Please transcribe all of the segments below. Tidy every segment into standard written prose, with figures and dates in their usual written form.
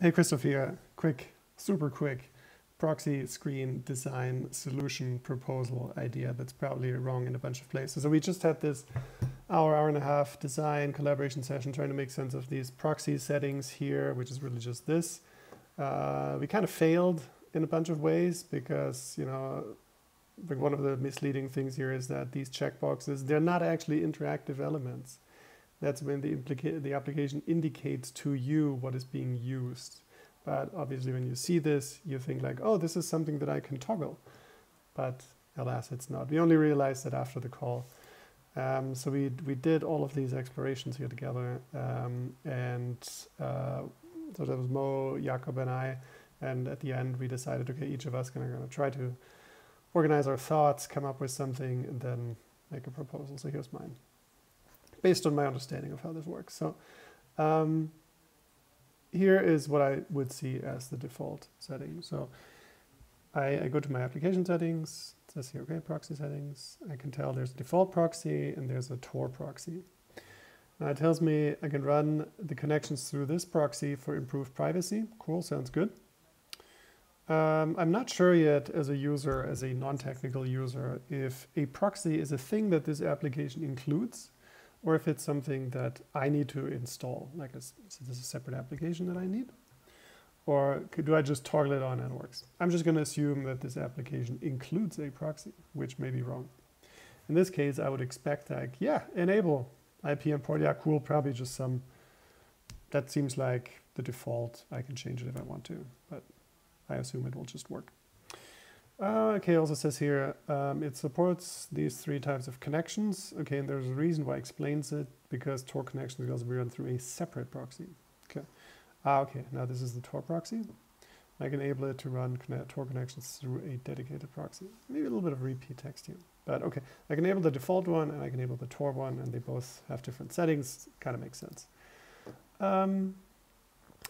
Hey Christoph here, super quick proxy screen design solution proposal idea that's probably wrong in a bunch of places. So we just had this hour and a half design collaboration session trying to make sense of these proxy settings here, which is really just this. We kind of failed in a bunch of ways because, you know, one of the misleading things here is that these checkboxes, they're not actually interactive elements. That's when the application indicates to you what is being used. But obviously when you see this, you think like, oh, this is something that I can toggle. But alas, it's not. We only realized that after the call. So we did all of these explorations here together. So that was Mo, Jakob, and I. And at the end, we decided, okay, each of us going to try to organize our thoughts, come up with something, and then make a proposal. So here's mine, based on my understanding of how this works. So here is what I would see as the default setting. So I go to my application settings. It says here, okay, proxy settings. I can tell there's a default proxy and there's a Tor proxy. Now it tells me I can run the connections through this proxy for improved privacy. Cool, sounds good. I'm not sure yet as a user, as a non-technical user, if a proxy is a thing that this application includes, or if it's something that I need to install, like so this is a separate application that I need, or do I just toggle it on and it works? I'm just going to assume that this application includes a proxy, which may be wrong. In this case, I would expect like, yeah, enable IP import. Yeah, cool, probably just some, that seems like the default. I can change it if I want to, but I assume it will just work. Okay, also says here, it supports these 3 types of connections. Okay, and there's a reason why it explains it, because Tor connections will also be run through a separate proxy. Okay, okay, now this is the Tor proxy. I can enable it to run Tor connections through a dedicated proxy. Maybe a little bit of repeat text here, but okay. I can enable the default one and I can enable the Tor one, and they both have different settings. Kind of makes sense.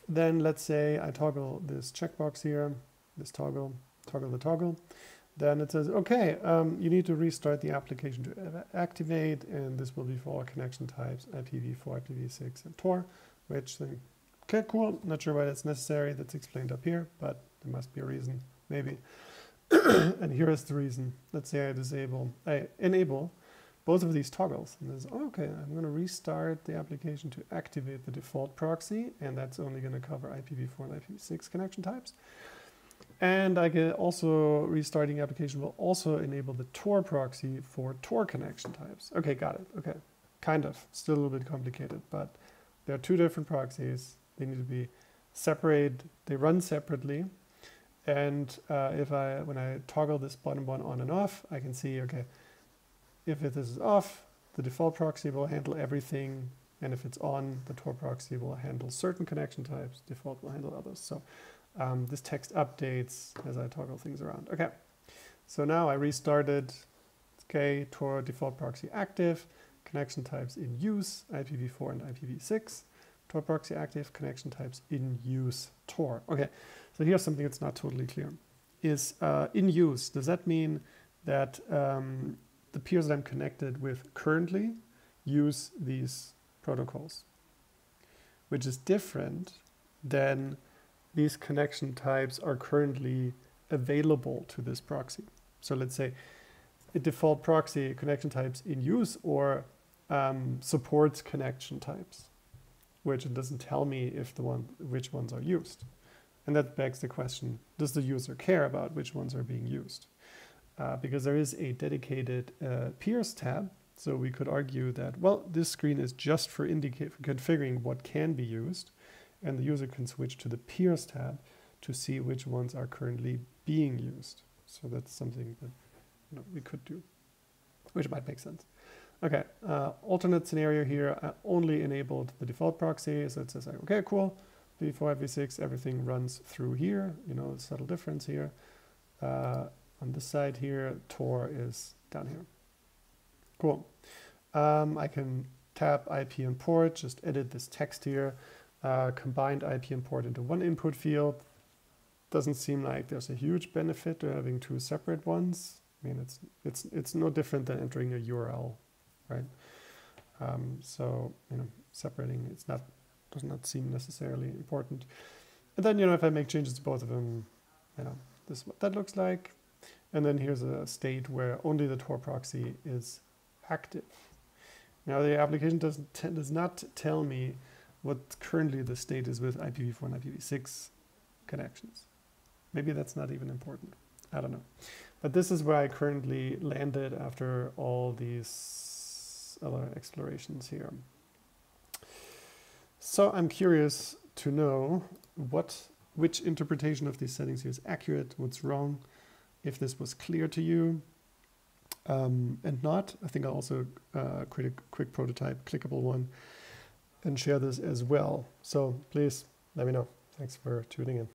Then let's say I toggle this checkbox here, this toggle the toggle. Then it says, okay, you need to restart the application to activate, and this will be for all connection types, IPv4, IPv6, and Tor, which then, okay, cool. Not sure why that's necessary. That's explained up here, but there must be a reason, maybe. And here is the reason. Let's say I enable both of these toggles. And there's, okay, I'm going to restart the application to activate the default proxy, and that's only going to cover IPv4 and IPv6 connection types. And I can also, restarting the application will also enable the Tor proxy for Tor connection types. Okay, got it. Okay, kind of. Still a little bit complicated, but there are 2 different proxies. They need to be separate. They run separately. And when I toggle this bottom one on and off, I can see, okay, if this is off, the default proxy will handle everything. And if it's on, the Tor proxy will handle certain connection types. Default will handle others. So this text updates as I toggle things around. Okay, so now I restarted. Okay, Tor default proxy active, connection types in use, IPv4 and IPv6. Tor proxy active, connection types in use, Tor. Okay, so here's something that's not totally clear. Is in use, does that mean that the peers that I'm connected with currently use these protocols, which is different than these connection types are currently available to this proxy. So let's say a default proxy connection types in use, or supports connection types, which it doesn't tell me if which ones are used. And that begs the question, does the user care about which ones are being used? Because there is a dedicated peers tab. So we could argue that, well, this screen is just for configuring what can be used, and the user can switch to the peers tab to see which ones are currently being used. So that's something that we could do, which might make sense. Okay, alternate scenario here, I only enabled the default proxy. So it says, okay, cool, IPv4, IPv6, everything runs through here, subtle difference here. On this side here, Tor is down here. Cool. I can tap IP import, just edit this text here. Combined IP import into one input field. Doesn't seem like there's a huge benefit to having 2 separate ones. I mean, it's no different than entering a URL, right? So separating does not seem necessarily important. And then, you know, if I make changes to both of them, yeah, this is what that looks like. And then here's a state where only the Tor proxy is active. Now the application does not tell me what currently the state is with IPv4 and IPv6 connections. Maybe that's not even important. I don't know. But this is where I currently landed after all these other explorations here. So I'm curious to know which interpretation of these settings here is accurate, what's wrong, if this was clear to you. And not, I think I'll also create a quick prototype, clickable one, and share this as well. So please let me know. Thanks for tuning in.